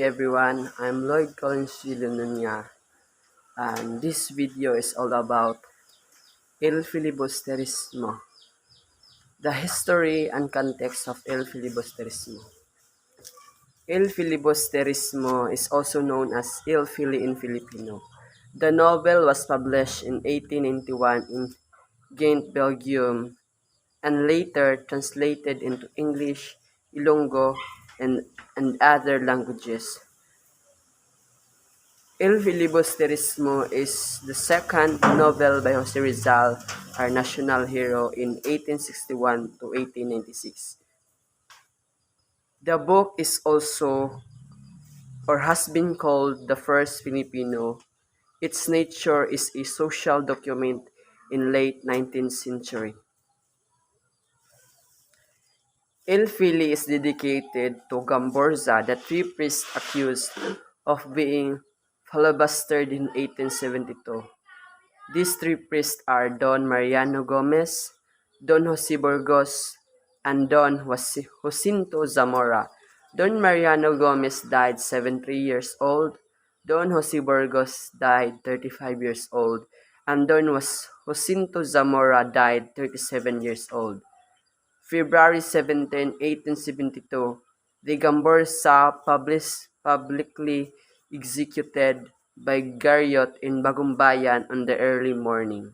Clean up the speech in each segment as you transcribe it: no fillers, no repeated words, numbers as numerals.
everyone, I'm Lloyd Collins Nunya, and this video is all about filibusterismo, the history and context of filibusterismo. Filibusterismo is also known as Fili in Filipino. The novel was published in 1891 in Ghent, Belgium, and later translated into English, Ilonggo, and other languages. Filibusterismo is the second novel by Jose Rizal, our national hero, in 1861 to 1896. The book is also, or has been called, the first Filipino. Its nature is a social document in late 19th century. Fili is dedicated to Gamborza, the three priests accused of being filibustered in 1872. These three priests are Don Mariano Gomez, Don Jose Burgos, and Don Jacinto Zamora. Don Mariano Gomez died 73 years old, Don Jose Burgos died 35 years old, and Don Jacinto Zamora died 37 years old. February 17, 1872, the Gamborsa publicly executed by Garriot in Bagumbayan on the early morning.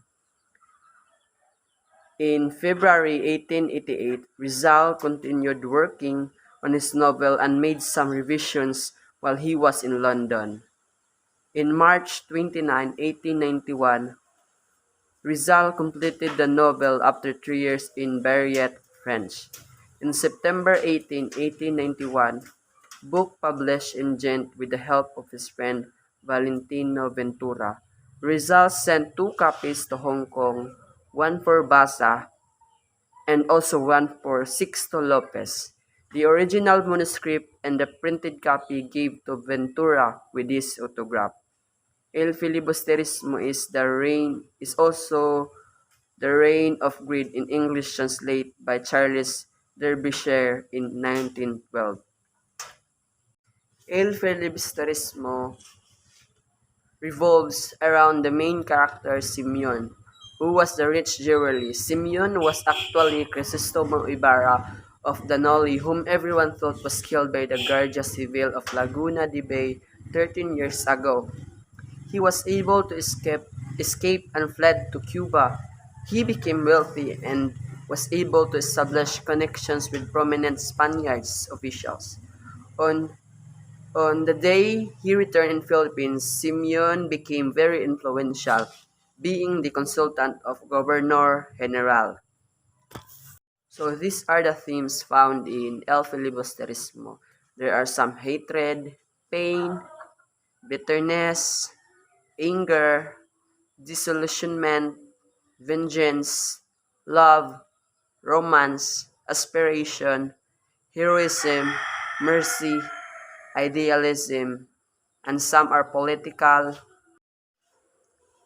In February 1888, Rizal continued working on his novel and made some revisions while he was in London. In March 29, 1891, Rizal completed the novel after 3 years in Barriette, French. In September 18, 1891, book published in Ghent with the help of his friend Valentino Ventura. Rizal sent 2 copies to Hong Kong, one for Basa and also one for Sixto Lopez. The original manuscript and the printed copy gave to Ventura with his autograph. Filibusterismo is also the Reign of Greed in English, translated by Charles Derbyshire in 1912. Filibusterismo revolves around the main character Simeon, who was the rich jeweler. Simeon was actually Crisostomo Ibarra of Danoli, whom everyone thought was killed by the Guardia Civil of Laguna de Bay 13 years ago. He was able to escape and fled to Cuba. He became wealthy and was able to establish connections with prominent Spaniards officials. On the day he returned in Philippines, Simeon became very influential, being the consultant of Governor General. So these are the themes found in El Filibusterismo. There are some hatred, pain, bitterness, anger, disillusionment, vengeance, love, romance, aspiration, heroism, mercy, idealism, and some are political.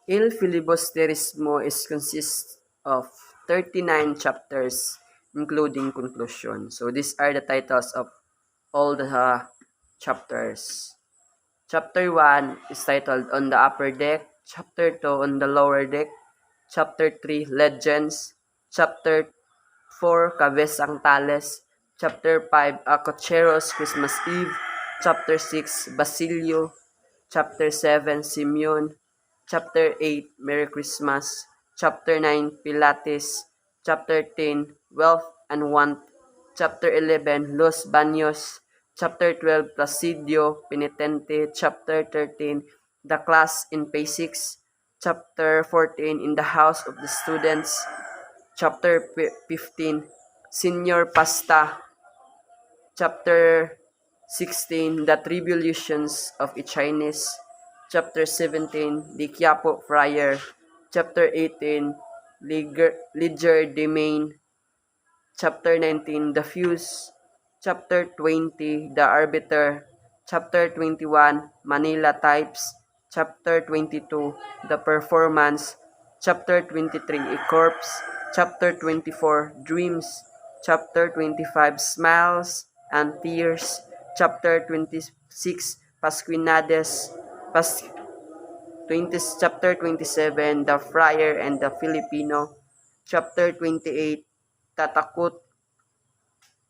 Il Filibusterismo consists of 39 chapters, including conclusion. So these are the titles of all the chapters. Chapter 1 is titled On the Upper Deck, Chapter 2 On the Lower Deck, Chapter 3 Legends, Chapter 4 Cabezang Tales, Chapter 5 Acocheros Christmas Eve, Chapter 6 Basilio, Chapter 7 Simeon, Chapter 8 Merry Christmas, Chapter 9 Pilates, Chapter 10 Wealth and Want, Chapter 11 Los Baños, Chapter 12 Placidio Penitente, Chapter 13 The Class in P6, Chapter 14 In the House of the Students, Chapter 15 Senior Pasta, Chapter 16 The Tribulations of a Chinese, Chapter 17 The Quiapo Friar, Chapter 18 Legerdemain, Chapter 19 The Fuse, Chapter 20 The Arbiter, Chapter 21 Manila Types, Chapter 22 The Performance, Chapter 23 A Corpse, Chapter 24 Dreams, Chapter 25 Smiles and Tears, Chapter 26, Pasquinades, Pas, 20, Chapter 27, The Friar and the Filipino. Chapter 28, Tatakot.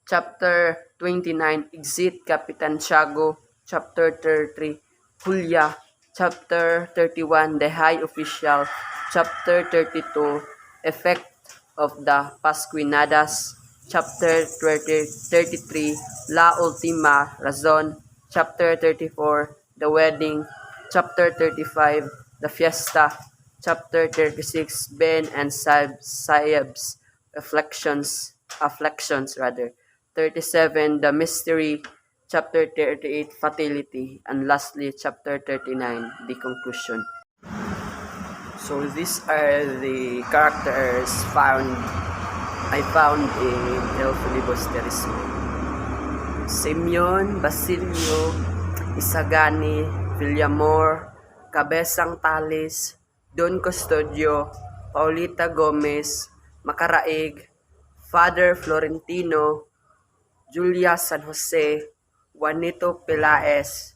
Chapter 29, Exit Capitan Tiago. Chapter 33, Julia. Chapter 31, The High Official. Chapter 32, Effect of the Pasquinadas. Chapter 33, La Ultima Razon. Chapter 34, The Wedding. Chapter 35, The Fiesta. Chapter 36, Ben and Saib's afflictions rather. 37, The Mystery. Chapter 38, Fatality. And lastly, Chapter 39, The Conclusion. So these are the characters I found in El Filibusterismo. Simeon, Basilio, Isagani, Villamor, Cabezang Talis, Don Custodio, Paulita Gomez, Macaraig, Father Florentino, Julia San Jose, Juanito Pelaez,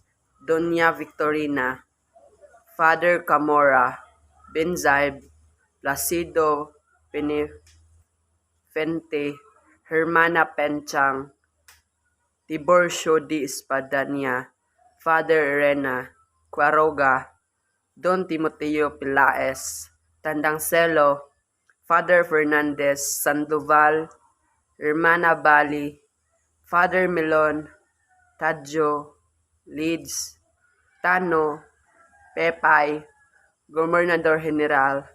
Doña Victorina, Father Camora, Benzaib, Placido Penefente, Hermana Penchang, Tiborcio de Espadania, Father Elena Quiroga, Don Timoteo Pelaez, Tandancelo, Father Fernandez Sandoval, Hermana Bali, Father Melon, Tadjo, Leeds, Tano, Pepay, Gobernador General,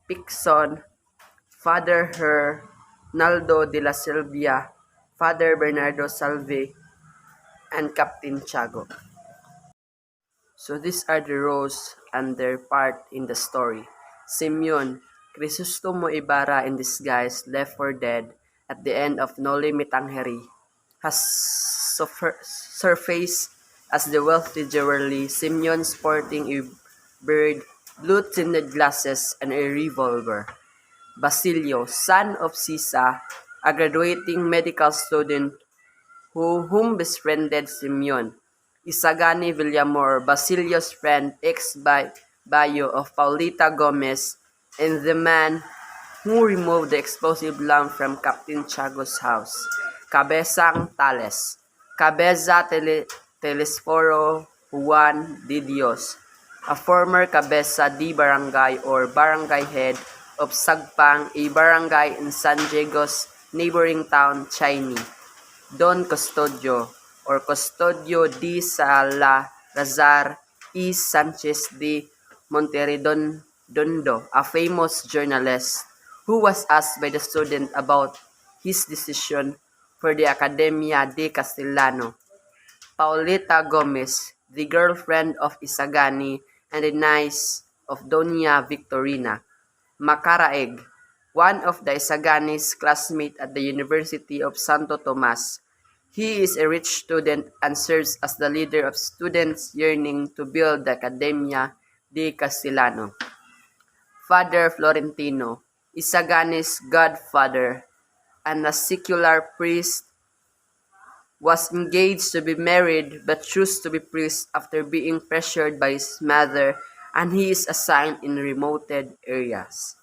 Picson, Father Naldo de la Silvia, Father Bernardo Salve, and Captain Tiago. So these are the roles and their part in the story. Simeon, Crisostomo Ibarra in disguise, left for dead at the end of Noli Me Tangere, has surfaced as the wealthy jeweler Simeon sporting a bird, blue-tinted glasses, and a revolver. Basilio, son of Sisa, a graduating medical student whom befriended Simeon. Isagani Villamor, Basilio's friend, ex-bayo of Paulita Gomez, and the man who removed the explosive lamp from Captain Tiago's house. Cabezang Tales, Cabeza Telesforo Juan de Dios, a former Cabeza de Barangay or barangay head of Sagpang, a barangay in San Diego's neighboring town, Chini. Don Custodio or Custodio de Salazar E. Sanchez de Monterredondo, a famous journalist who was asked by the student about his decision for the Academia de Castellano. Paulita Gomez, the girlfriend of Isagani and the niece of Doña Victorina. Macaraig, one of the Isagani's classmates at the University of Santo Tomas. He is a rich student and serves as the leader of students yearning to build the Academia de Castellano. Father Florentino, Isagani's godfather, and a secular priest, was engaged to be married but chose to be priest after being pressured by his mother, and he is assigned in remote areas.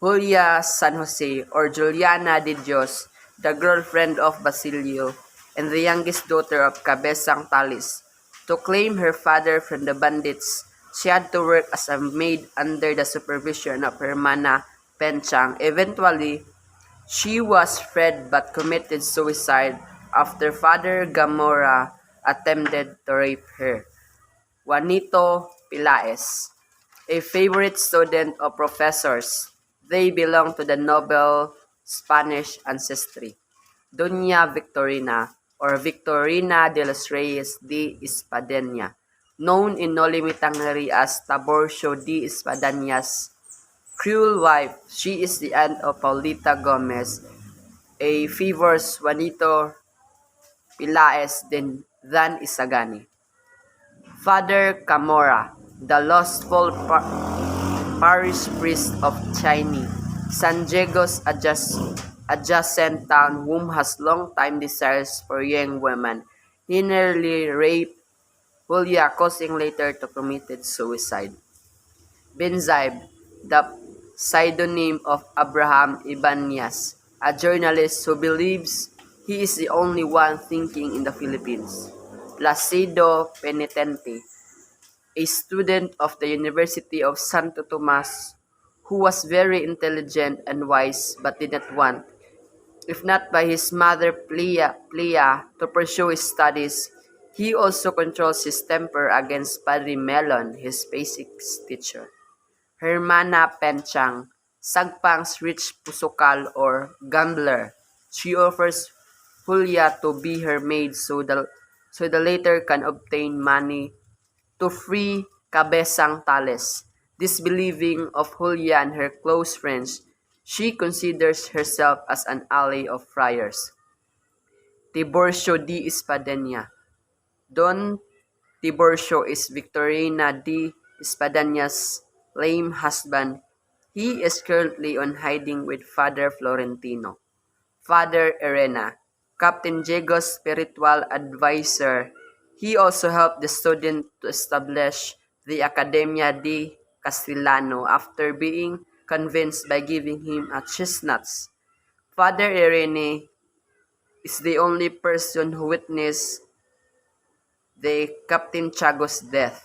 Julia San Jose or Juliana de Dios, the girlfriend of Basilio and the youngest daughter of Cabezang Talis, to claim her father from the bandits, she had to work as a maid under the supervision of her Hermana Penchang. Eventually, she was freed but committed suicide after Father Gamora attempted to rape her. Juanito Pelaez, a favorite student of professors. They belong to the noble Spanish ancestry. Doña Victorina, or Victorina de los Reyes de Espadania, known in Noli Me Tangere as Tiborcio de Espadaña's cruel wife. She is the aunt of Paulita Gomez, a favors Juanito Pelaez than Isagani. Father Camora, the lustful parish priest of Chini, San Diego's adjacent town whom has long-time desires for young women. He nearly raped Julia, causing later to committed suicide. Benzaib, the pseudonym of Abraham Ibanez, a journalist who believes he is the only one thinking in the Philippines. Placido Penitente, a student of the University of Santo Tomas, who was very intelligent and wise but did not want, if not by his mother Plea, to pursue his studies. He also controls his temper against Padre Melon, his basics teacher. Hermana Penchang, Sagpang's rich pusukal or gambler. She offers Julia to be her maid so the latter can obtain money to free Cabezang Tales. Disbelieving of Julia and her close friends, she considers herself as an ally of friars. Tiburcio D. Espadanya. Don Tiburcio is Victorina D. Espadaña's lame husband. He is currently on hiding with Father Florentino. Father Elena, Captain Diego's spiritual advisor. He also helped the student to establish the Academia de Castellano after being convinced by giving him a chestnuts. Father Irene is the only person who witnessed the Captain Chago's death.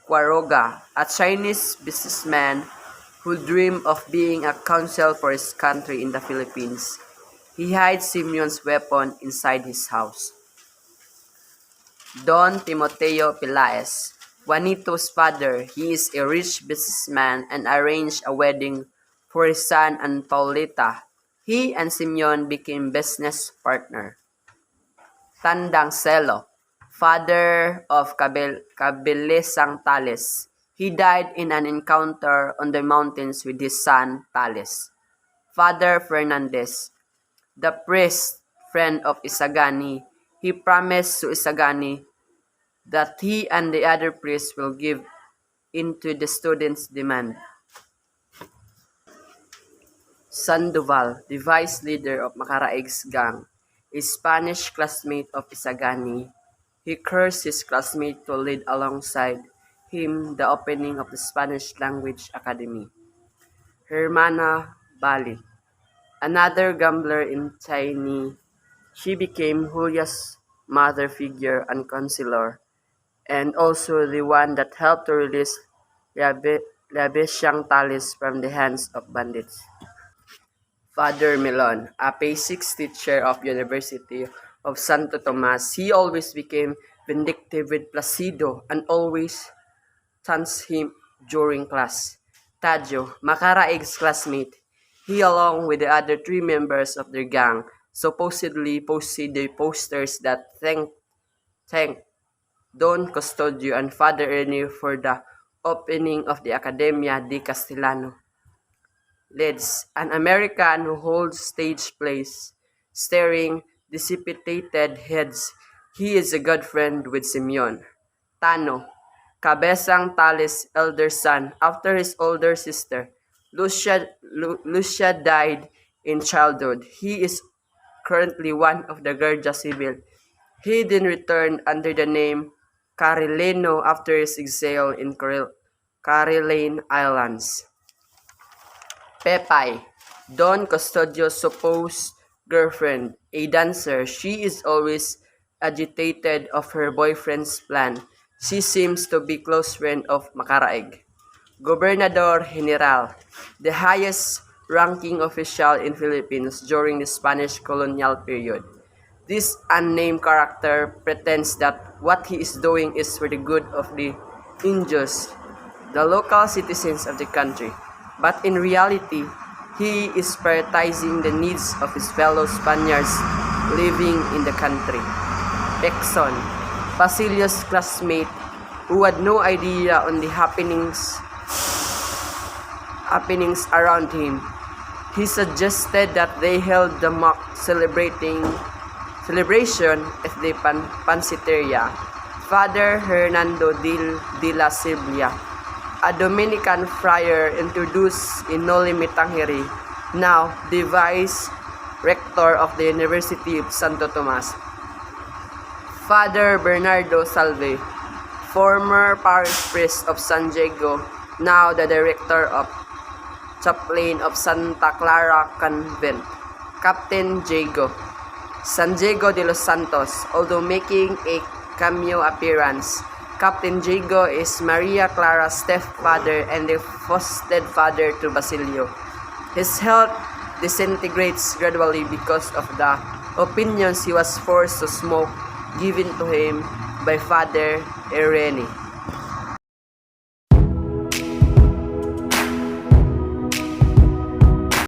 Quiroga, a Chinese businessman who dreamed of being a consul for his country in the Philippines. He hides Simeon's weapon inside his house. Don Timoteo Pilaes, Juanito's father. He is a rich businessman and arranged a wedding for his son and Paulita. He and Simeon became business partners. Tandang Celo, father of Cabelesang Tales. He died in an encounter on the mountains with his son Tales. Father Fernandez, the priest, friend of Isagani. He promised to Isagani that he and the other priests will give in to the students' demand. Sandoval, the vice leader of Macaraig's gang, a Spanish classmate of Isagani. He cursed his classmate to lead alongside him the opening of the Spanish Language Academy. Hermana Bali, another gambler in China. She became Julia's mother figure and counselor, and also the one that helped to release Labesiang Talis from the hands of bandits. Father Melon, a basics teacher of University of Santo Tomas, he always became vindictive with Placido and always taunts him during class. Tadio, Macaraig's classmate, he along with the other three members of their gang supposedly posted their posters that thank Don Custodio and Father Ernie for the opening of the Academia de Castellano. Leads, an American who holds stage plays, staring dissipated heads. He is a good friend with Simeon. Tano, Cabezang Tales' elder son, after his older sister, Lucia died in childhood. He is currently one of the Guardia Civil. He then returned under the name Carileno after his exile in Carilane Islands. Pepay, Don Custodio's supposed girlfriend, a dancer. She is always agitated of her boyfriend's plan. She seems to be close friend of Macaraig. Gobernador General, the highest ranking official in Philippines during the Spanish colonial period. This unnamed character pretends that what he is doing is for the good of the Indios, the local citizens of the country. But in reality, he is prioritizing the needs of his fellow Spaniards living in the country. Pexon, Basilio's classmate who had no idea on the happenings around him. He suggested that they held the mock celebration at the Pansiteria. Father Hernando de la Siblia, a Dominican friar introduced in Noli Me Tangere, now the Vice Rector of the University of Santo Tomas. Father Bernardo Salve, former parish priest of San Diego, now the Director of Chaplain of Santa Clara Convent. Captain Diego. San Diego de los Santos, although making a cameo appearance, Captain Diego is Maria Clara's stepfather and the foster father to Basilio. His health disintegrates gradually because of the opinions he was forced to smoke given to him by Father Irene.